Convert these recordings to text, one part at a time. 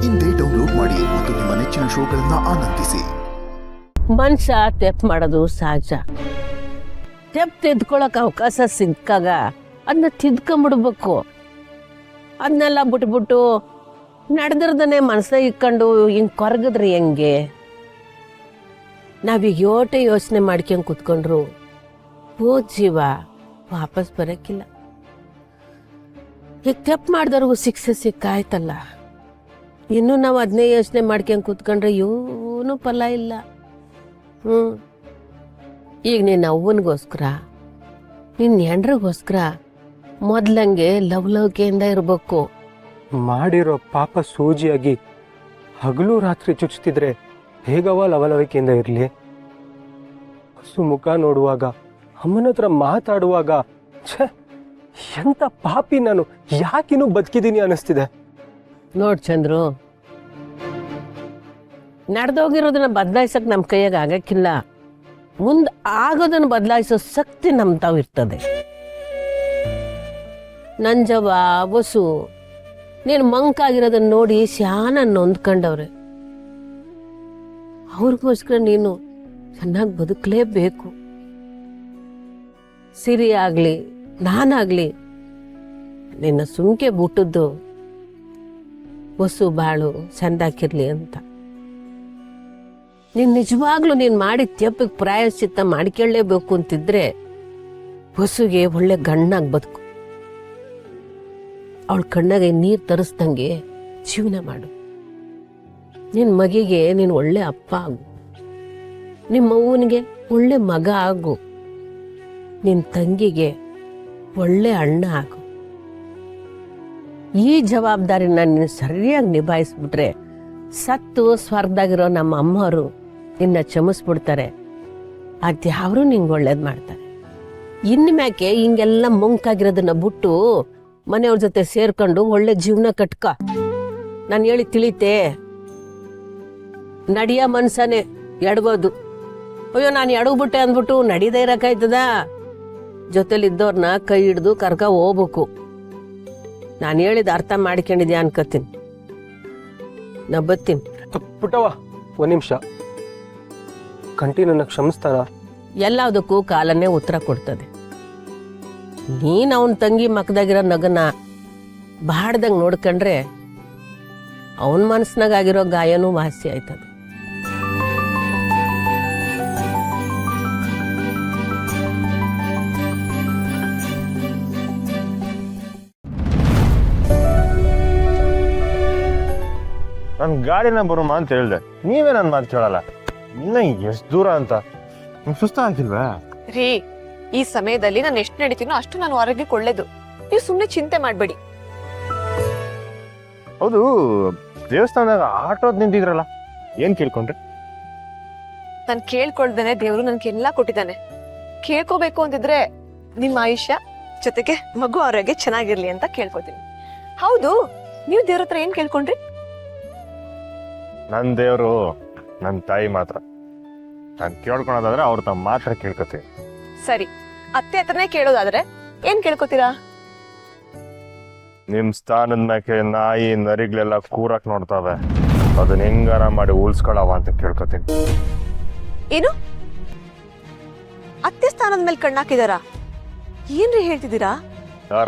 ಇಂದೇ ಡೌನ್ಲೋಡ್ ಮಾಡಿ ಮತ್ತು ನಿಮ್ಮ ನೆಚ್ಚಿನ ಶೋಗಳನ್ನ ಆನಂದಿಸಿ. ಮನುಷ್ಯ ತೆಪ್ಪು ಮಾಡೋದು ಸಹಜ. ತೆಪ್ಪು ತಿದ್ಕೊಳ್ಳೋಕೆ ಅವಕಾಶ ಸಿಕ್ಕಾಗ ಅದನ್ನ ತಿದ್ಕೊಂಬಿಡ್ಬೇಕು. ಅದನ್ನೆಲ್ಲ ಬಿಟ್ಬಿಟ್ಟು ನಡೆದಿರ್ದನೆ ಮನಸ್ಸಾಗ ಇಕ್ಕೊಂಡು ಹಿಂಗೆ ಕೊರಗಿದ್ರೆ ಹೆಂಗೆ? ನಾವೀಗ ಯೋಟೆ ಯೋಚನೆ ಮಾಡ್ಕೊಂಡು ಕೂತ್ಕೊಂಡ್ರು ಹೋದ ಜೀವ ವಾಪಸ್ ಬರೋಕ್ಕಿಲ್ಲ. ಈಗ ತೆಪ್ಪು ಮಾಡಿದವ್ರಿಗೂ ಶಿಕ್ಷೆ ಸಿಕ್ಕಾಯ್ತಲ್ಲ, ಇನ್ನೂ ನಾವು ಅದನ್ನೇ ಯೋಚನೆ ಮಾಡ್ಕೊಂಡು ಕೂತ್ಕೊಂಡ್ರೆ ಏನೂ ಫಲ ಇಲ್ಲ. ಈಗ ನಿನ್ನ ಅವ್ವನಿಗೋಸ್ಕರ ನಿನ್ನ ಹೆಂಡ್ರಿಗೋಸ್ಕರ ಮೊದ್ಲಂಗೆ ಲವಲವಿಕೆಯಿಂದ ಇರಬೇಕು. ಮಾಡಿರೋ ಪಾಪ ಸೂಜಿಯಾಗಿ ಹಗಲು ರಾತ್ರಿ ಚುಚ್ಚುತ್ತಿದ್ರೆ ಹೇಗವ ಲವಲವಿಕೆಯಿಂದ ಇರಲಿ? ಹಸು ಮುಖ ನೋಡುವಾಗ, ಅಮ್ಮನ ಹತ್ರ ಮಾತಾಡುವಾಗ, ಛೇ ಎಂತ ಪಾಪಿ ನಾನು, ಯಾಕಿನ್ನೂ ಬದುಕಿದ್ದೀನಿ ಅನ್ನಿಸ್ತಿದೆ. ನೋಡ್ ಚಂದ್ರು, ನಡೆದೋಗಿರೋದನ್ನ ಬದಲಾಯಿಸಕ್ ನಮ್ಮ ಕೈಯಾಗ ಆಗಕ್ಕಿಲ್ಲ. ಮುಂದೆ ಆಗೋದನ್ನು ಬದಲಾಯಿಸೋ ಶಕ್ತಿ ನಮ್ಮ ತಾವು ಇರ್ತದೆ. ನಂಜವ್ವ ವಸು ನೀನು ಮಂಕಾಗಿರೋದನ್ನ ನೋಡಿ ಶಾನ ನೊಂದ್ಕೊಂಡವ್ರೆ. ಅವ್ರಿಗೋಸ್ಕರ ನೀನು ಚೆನ್ನಾಗಿ ಬದುಕಲೇಬೇಕು. ಸಿರಿ ಆಗ್ಲಿ ನಾನಾಗ್ಲಿ ನಿನ್ನ ಸುಮ್ಕೆ ಬಿಟ್ಟದ್ದು ವಸು ಬಾಳು ಚಂದಾಕಿರ್ಲಿ ಅಂತ. ನೀನು ನಿಜವಾಗ್ಲೂ ನೀನು ಮಾಡಿದ ತಪ್ಪಿಗೆ ಪ್ರಾಯಶ್ಚಿತ್ತ ಮಾಡ್ಕೊಳ್ಳೇಬೇಕು ಅಂತಿದ್ರೆ ವಸುಗೆ ಒಳ್ಳೆ ಗಣ್ಣಾಗಿ ಬದುಕು. ಅವಳ ಕಣ್ಣಾಗೆ ನೀರು ತರಿಸ್ದಂಗೆ ಜೀವನ ಮಾಡು. ನಿನ್ನ ಮಗಿಗೆ ನೀನು ಒಳ್ಳೆ ಅಪ್ಪ ಆಗು, ನಿಮ್ಮ ಅವ್ವನಿಗೆ ಒಳ್ಳೆ ಮಗ ಆಗು, ನಿನ್ನ ತಂಗಿಗೆ ಒಳ್ಳೆ ಅಣ್ಣ ಆಗು. ಈ ಜವಾಬ್ದಾರಿನ ನೀನು ಸರಿಯಾಗಿ ನಿಭಾಯಿಸ್ಬಿಟ್ರೆ ಸತ್ತು ಸ್ವರ್ಗದಾಗಿರೋ ನಮ್ಮ ಅಮ್ಮವರು ನಿನ್ನ ಕ್ಷಮಿಸ್ಬಿಡ್ತಾರೆ. ಅದ್ಯಾವ್ರು ನಿಂಗೆ ಒಳ್ಳೇದು ಮಾಡ್ತಾರೆ. ಇನ್ನು ಮ್ಯಾಕೆ ಹಿಂಗೆಲ್ಲ ಮುಂಕಾಗಿರೋದನ್ನ ಬಿಟ್ಟು ಮನೆಯವ್ರ ಜೊತೆ ಸೇರ್ಕೊಂಡು ಒಳ್ಳೆ ಜೀವನ ಕಟ್ಕ. ನಾನು ಹೇಳಿ ತಿಳಿತೆ, ನಡಿಯ ಮನ್ಸನೇ ಎಡ್ಬೋದು. ಅಯ್ಯೋ ನಾನು ಎಡಗ್ಬಿಟ್ಟೆ ಅಂದ್ಬಿಟ್ಟು ನಡೀದೇ ಇರಕಾಯ್ತದ? ಜೊತೆಲಿದ್ದವ್ರನ್ನ ಕೈ ಹಿಡ್ದು ಕರ್ಕ ಹೋಗ್ಬೇಕು. ನಾನು ಹೇಳಿದ ಅರ್ಥ ಮಾಡ್ಕೊಂಡಿದ್ಯಾ ಅನ್ಕೋತೀನಿ. ನಾ ಬತ್ತೀನಿ. ಪುಟ್ಟವ ಒಂದು ನಿಮಿಷ, ಕಂಟಿ ನನ್ನ ಕ್ಷಮಿಸ್ತಾರ? ಎಲ್ಲದಕ್ಕೂ ಕಾಲನ್ನೇ ಉತ್ತರ ಕೊಡ್ತದೆ. ನೀನು ಅವನ ತಂಗಿ ಮಕ್ಕದಾಗಿರೋ ನಗನ ಬಾಡ್ದಂಗೆ ನೋಡ್ಕೊಂಡ್ರೆ ಅವನ ಮನಸ್ಸಿನಾಗ ಆಗಿರೋ ಗಾಯನೂ ವಾಸಿ ಆಯ್ತದ. ನನ್ನ ಗಾಡಿನ ಬರುಮ ಅಂತ ಹೇಳ್ದೆ, ನೀವೇ ನನ್ನ ಮಾತು ಕೇಳಲ್ಲ. ಇನ್ನ ಎಷ್ಟು ದೂರ ಅಂತ ಸುಸ್ತ ಆಗಿಲ್ವಾ? ರೀ, ಈ ಸಮಯದಲ್ಲಿ ನಾನು ಎಷ್ಟು ನಡೀತೀನೋ ಅಷ್ಟು ನಾನು ಆರೋಗ್ಯಕ್ಕೆ ಒಳ್ಳೇದು. ನೀವು ಸುಮ್ಮನೆ ಚಿಂತೆ ಮಾಡಬೇಡಿ. ಹೌದು, ದೇವಸ್ಥಾನದಾಗ ಆಟೋದ್ ನಿಂತಿದ್ರಲ್ಲ, ಏನ್ ಕೇಳ್ಕೊಂಡ್ರಿ? ನಾನು ಕೇಳ್ಕೊಳ್ದೇನೆ ದೇವ್ರು ನನ್ಗೆಲ್ಲಾ ಕೊಟ್ಟಿದ್ದಾನೆ. ಕೇಳ್ಕೋಬೇಕು ಅಂತಿದ್ರೆ ನಿಮ್ಮ ಆಯುಷ್ಯ ಜೊತೆಗೆ ಮಗು ಆರೋಗ್ಯ ಚೆನ್ನಾಗಿರ್ಲಿ ಅಂತ ಕೇಳ್ಕೊತೀನಿ. ಹೌದು, ನೀವು ದೇವ್ರ ಹತ್ರ ಏನ್ ಕೇಳ್ಕೊಂಡ್ರಿ? ನನ್ನ ದೇವ್ರು ನನ್ನ ತಾಯಿ ಮಾತ್ರ. ನಾನು ಕೇಳ್ಕೊಳೋದಾದ್ರೆ ಅವ್ರ ತಮ್ಮ ಮಾತ್ರ ಕೇಳ್ಕೊತೀನಿ. ಸರಿ, ಅತ್ತೆ ಹತ್ರನೇ ಕೇಳೋದಾದ್ರೆ ಏನ್ ಕೇಳ್ಕೊತೀರಾ? ನಿಮ್ ಸ್ಥಾನದ ಮ್ಯಾಕೆ ನಾಯಿ ನರಿಗಳೆಲ್ಲ ಕೂರಕ್ ನೋಡ್ತಾವೆ, ಅದನ್ನ ಹೆಂಗಾರ ಮಾಡಿ ಉಳ್ಸ್ಕೊಳವ ಅಂತ ಕೇಳ್ಕೊತೀನಿ. ಏನು, ಅತ್ತೆ ಸ್ಥಾನದ ಮೇಲೆ ಕಣ್ಣಾಕಿದಾರ? ಏನ್ರಿ ಹೇಳ್ತಿದ್ದೀರಾ?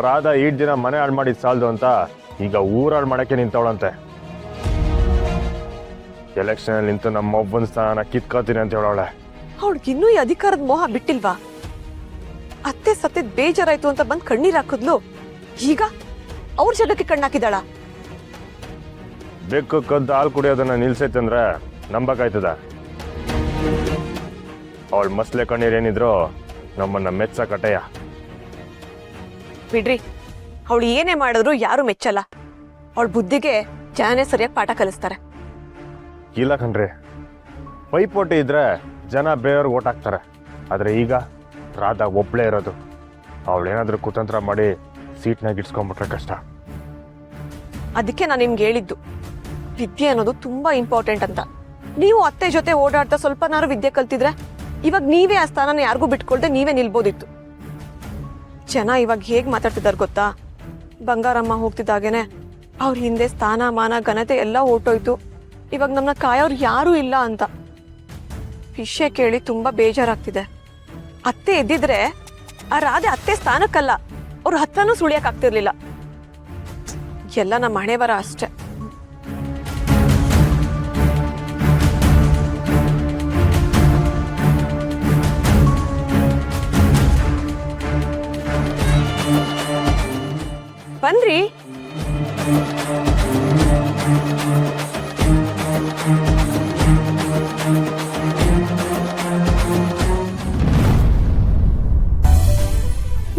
ರಾಧಾ ಈಡ್ ದಿನ ಮನೆ ಹಾಳು ಮಾಡಿದ್ ಸಾಲ್ದು ಅಂತ ಈಗ ಊರಾಳು ಮಾಡಕ್ಕೆ ನಿಂತವಳಂತೆ. ಎಲೆಕ್ಷನ್ ಅಲ್ಲಿ ನಿಂತು ನಮ್ಮ ಒಬ್ಬನ ಸ್ಥಾನ ಕಿತ್ಕೋತೀನಿ ಅಂತ ಹೇಳೋಳೆ. ಅವಳಿಗಿನ್ನೂ ಈ ಅಧಿಕಾರದ ಮೋಹ ಬಿಟ್ಟಿಲ್ವಾ? ಅತ್ತೆ ಸತ್ತಿದ್ ಬೇಜಾರಾಯ್ತು ಅಂತ ಬಂದ್ ಕಣ್ಣೀರ್ ಹಾಕಿದ್ಲು, ಈಗ ಅವ್ರ ಜನಕ್ಕೆ ಕಣ್ಣಾಕಿದಾಳ. ಬೆಕ್ಕು ಕದ್ದು ಹಾಲು ಕುಡಿಯೋದನ್ನ ನಿಲ್ಸೈತಂದ್ರೆ ನಂಬಕಾಯ್ತದ? ಅವಳ ಮಸ್ಲೆ ಕಣ್ಣೀರ್ ಏನಿದ್ರು ನಮ್ಮನ್ನ ಮೆಚ್ಚ ಕಟೆಯ. ಬಿಡ್ರಿ, ಅವಳು ಏನೇ ಮಾಡಿದ್ರು ಯಾರು ಮೆಚ್ಚಲ್ಲ. ಅವಳ ಬುದ್ಧಿಗೆ ಜನನೇ ಸರಿಯಾಗಿ ಪಾಠ ಕಲಿಸ್ತಾರೆ. ಇಲ್ಲ ಕಣ್ರಿ, ಪೈಪೋಟಿ ಇದ್ರೆ ಜನ ಬೇರೆಯವ್ರಿಗೆ ಓಟ್ ಹಾಕ್ತಾರೆ. ಆದ್ರೆ ಈಗ ರಾಧಾ ಒಬ್ಳೇ ಇರೋದು. ಅವಳೇನಾದ್ರೂ ಕುತಂತ್ರ ಮಾಡಿ ಸೀಟ್ನಾಗ ಇಡ್ಸ್ಕೊಂಡ್ಬಿಟ್ರೆ ಕಷ್ಟ. ಅದಕ್ಕೆ ನಾನು ನಿಮ್ಗೆ ಹೇಳಿದ್ದು, ವಿದ್ಯೆ ಅನ್ನೋದು ತುಂಬಾ ಇಂಪಾರ್ಟೆಂಟ್ ಅಂತ. ನೀವು ಅತ್ತೆ ಜೊತೆ ಓಡಾಡ್ತಾ ಸ್ವಲ್ಪನಾರು ವಿದ್ಯೆ ಕಲ್ತಿದ್ರೆ ಇವಾಗ ನೀವೇ ಆ ಸ್ಥಾನನ ಯಾರಿಗೂ ಬಿಟ್ಕೊಳ್ದೆ ನೀವೇ ನಿಲ್ಬೋದಿತ್ತು. ಜನ ಇವಾಗ ಹೇಗ್ ಮಾತಾಡ್ತಿದಾರೆ ಗೊತ್ತಾ? ಬಂಗಾರಮ್ಮ ಹೋಗ್ತಿದ್ದಾಗೇನೆ ಅವ್ರ ಹಿಂದೆ ಸ್ಥಾನ ಮಾನ ಘನತೆ ಎಲ್ಲ ಹೊರ್ಟೋಯ್ತು. ಇವಾಗ ನಮ್ಮನ್ನ ಕಾಯೋರು ಯಾರೂ ಇಲ್ಲ ಅಂತ ವಿಷಯ ಕೇಳಿ ತುಂಬಾ ಬೇಜಾರಾಗ್ತಿದೆ. ಅತ್ತೆ ಎದ್ದಿದ್ರೆ ಆ ರಾಧೆ ಅತ್ತೆ ಸ್ಥಾನಕ್ಕಲ್ಲ, ಅವ್ರ ಹತ್ರನೂ ಸುಳಿಯಕ್ ಆಗ್ತಿರ್ಲಿಲ್ಲ. ಎಲ್ಲ ನಮ್ಮ ಹಣೆ ಬರ ಅಷ್ಟೆ. ಬನ್ರಿ.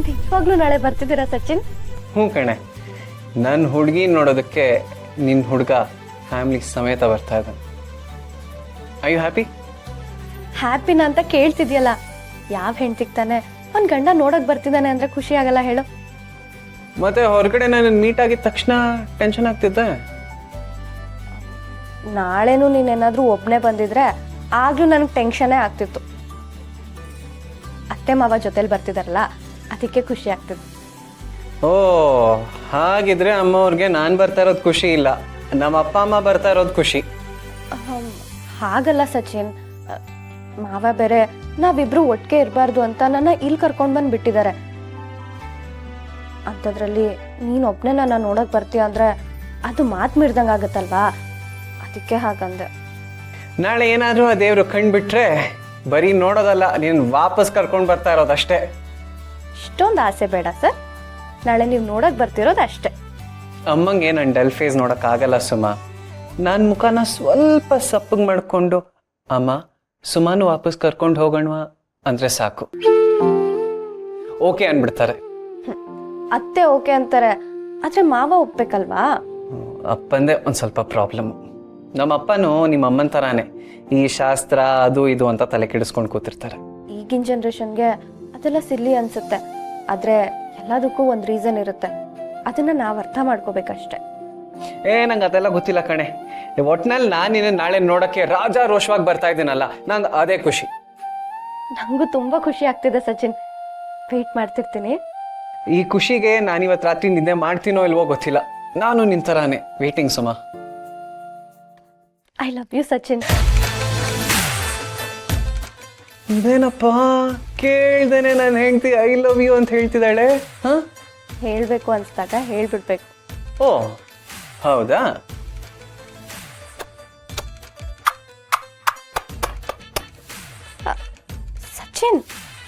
ನಿಜವಾಗ್ಲೂ ನಾಳೆ ಬರ್ತಿದ್ದೀರಾ ಸಚಿನ್? ಹ್ಞೂ ಕಣೆ, ನನ್ನ ಹುಡುಗಿ ನೋಡೋದಕ್ಕೆ ನಿನ್ನ ಹುಡುಗ ಫ್ಯಾಮಿಲಿ ಸಮೇತ ಬರ್ತಾ ಇದ್ದಾನೆ. I you happy? ಹ್ಯಾಪಿನ ಅಂತ ಕೇಳ್ತಿದ್ಯಲ್ಲ, ಯಾವ ಹೆಣ್ತಿಗ್ ತಾನೆ ಅವ್ನ್ ಗಂಡ ನೋಡಕ್ ಬರ್ತಿದ್ದಾನೆ ಅಂದ್ರೆ ಖುಷಿ ಆಗಲ್ಲ ಹೇಳು? ಮತ್ತೆ ಹೊರಗಡೆ ನಾನು ಮೀಟ್ ಆಗಿದ ತಕ್ಷಣ ಟೆನ್ಷನ್ ಆಗ್ತಿದ್ದೆ. ನಾಳೆನೂ ನೀನೇನಾದ್ರೂ ಒಬ್ನೇ ಬಂದಿದ್ರೆ ಆಗ್ಲೂ ನನಗೆ ಟೆನ್ಷನ್ನೇ ಆಗ್ತಿತ್ತು. ಅತ್ತೆ ಮಾವ ಜೊತೆಲಿ ಬರ್ತಿದಾರಲ್ಲ, ಅದಕ್ಕೆ ಖುಷಿ ಆಗ್ತಿತ್ತು. ಓ, ಹಾಗಿದ್ರೆ ಅಮ್ಮವ್ರಿಗೆ ನಾನು ಬರ್ತಾ ಇರೋದು ಖುಷಿ ಇಲ್ಲ, ನಮ್ಮ ಅಪ್ಪ ಅಮ್ಮ ಬರ್ತಾ ಇರೋದು ಖುಷಿ. ಹಾಗಲ್ಲ ಸಚಿನ್, ಮಾವ ಬೇರೆ ನಾವಿಬ್ರು ಒಟ್ಟಿಗೆ ಇರಬಾರ್ದು ಅಂತ ನನ್ನ ಇಲ್ಲಿ ಕರ್ಕೊಂಡ್ ಬಂದು ಬಿಟ್ಟಿದ್ದಾರೆ. ಅಂಥದ್ರಲ್ಲಿ ನೀನು ಒಬ್ಬನೇ ನನ್ನ ನೋಡಕ್ ಬರ್ತೀಯ ಅಂದ್ರೆ ಅದು ಮಾತು ಮೀರ್ದಂಗೆ ಆಗುತ್ತಲ್ವಾ, ಅದಕ್ಕೆ ಹಾಗಂದೆ. ನಾಳೆ ಏನಾದರೂ ಆ ದೇವರು ಕಂಡುಬಿಟ್ರೆ ಬರೀ ನೋಡೋದಲ್ಲ, ನೀನು ವಾಪಸ್ ಕರ್ಕೊಂಡು ಬರ್ತಾ ಇರೋದಷ್ಟೇ. ಇಷ್ಟೊಂದು ಆಸೆ ಬೇಡ ಸರ್, ನಾಳೆ ನೀವು ನೋಡಕ್ ಬರ್ತಿರೋದು ಅಷ್ಟೇ. ಅಮ್ಮಂಗೆ ನನ್ನ ಡಲ್ ಫೇಸ್ ನೋಡೋಕ್ಕಾಗಲ್ಲ ಸುಮ. ನನ್ನ ಮುಖನ ಸ್ವಲ್ಪ ಸಪ್ಪಗೆ ಮಾಡಿಕೊಂಡು ಅಮ್ಮ ಸುಮಾನು ವಾಪಸ್ ಕರ್ಕೊಂಡು ಹೋಗೋಣವಾ ಅಂದರೆ ಸಾಕು, ಓಕೆ ಅಂದ್ಬಿಡ್ತಾರೆ. ಅತ್ತೆ ಓಕೆ ಅಂತಾರೆ, ಆದ್ರೆ ಮಾವ ಒಪ್ಬೇಕಲ್ವಾ? ಅಪ್ಪಂದೇ ಒಂದು ಸ್ವಲ್ಪ ಪ್ರಾಬ್ಲಮ್. ನಮ್ಮ ಅಪ್ಪನೂ ನಿಮ್ಮ ಅಮ್ಮನ ಥರಾನೇ ಈ ಶಾಸ್ತ್ರ ಅದು ಇದು ಅಂತ ತಲೆ ಕೆಡಿಸ್ಕೊಂಡು ಕೂತಿರ್ತಾರೆ. ಈಗಿನ ಜನ್ರೇಷನ್ಗೆ ಅದೆಲ್ಲ ಸಿಲ್ಲಿ ಅನ್ಸುತ್ತೆ, ಆದ್ರೆ ಎಲ್ಲದಕ್ಕೂ ಒಂದು ರೀಸನ್ ಇರುತ್ತೆ, ಅದನ್ನ ನಾವು ಅರ್ಥ ಮಾಡ್ಕೋಬೇಕಷ್ಟೆ. ನಂಗೆ ಅದೆಲ್ಲ ಗೊತ್ತಿಲ್ಲ ಕಣೆ. ಒಟ್ನಲ್ಲಿ ನಾನು ನಿನ್ನ ನಾಳೆ ನೋಡೋಕ್ಕೆ ರಾಜಾ ರೋಷವಾಗಿ ಬರ್ತಾ ಇದ್ದೀನಲ್ಲ, ನಂಗೆ ಅದೇ ಖುಷಿ. ನಂಗೂ ತುಂಬಾ ಖುಷಿ ಆಗ್ತಿದೆ ಸಚಿನ್, ವೇಟ್ ಮಾಡ್ತಿರ್ತೀನಿ. ಈ ಖುಷಿಗೆ ನಾನಿವತ್ತು ರಾತ್ರಿ ನಿದ್ದೆ ಮಾಡ್ತೀನೋ ಇಲ್ವೋ ಗೊತ್ತಿಲ್ಲ, ನಾನು ನಿನ್ನ ಥರಾನೇ waiting Suma. I love you Sachin. ಇದೇನಪ್ಪ ಕೇಳ್ದೇನೆ ನಾನು ಹೆಂಡ್ತಿ ಐ ಲವ್ ಯು ಅಂತ ಹೇಳ್ತಿದ್ದಾಳೆ. ಹಾಂ, ಹೇಳ್ಬೇಕು ಅನ್ಸ್ದಾಗ ಹೇಳ್ಬಿಡ್ಬೇಕು. ಓ ಹೌದಾ? ಸಚಿನ್,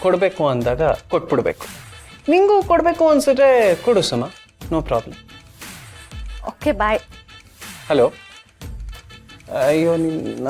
ಕೊಡಬೇಕು ಅಂದಾಗ ಕೊಟ್ಬಿಡ್ಬೇಕು. ನಿಂಗೂ ಕೊಡಬೇಕು ಅನ್ಸಿದ್ರೆ ಕೊಡು ಸುಮ, no problem. Okay bye. Hello, ಅಯ್ಯೋ ನಿನ್ನ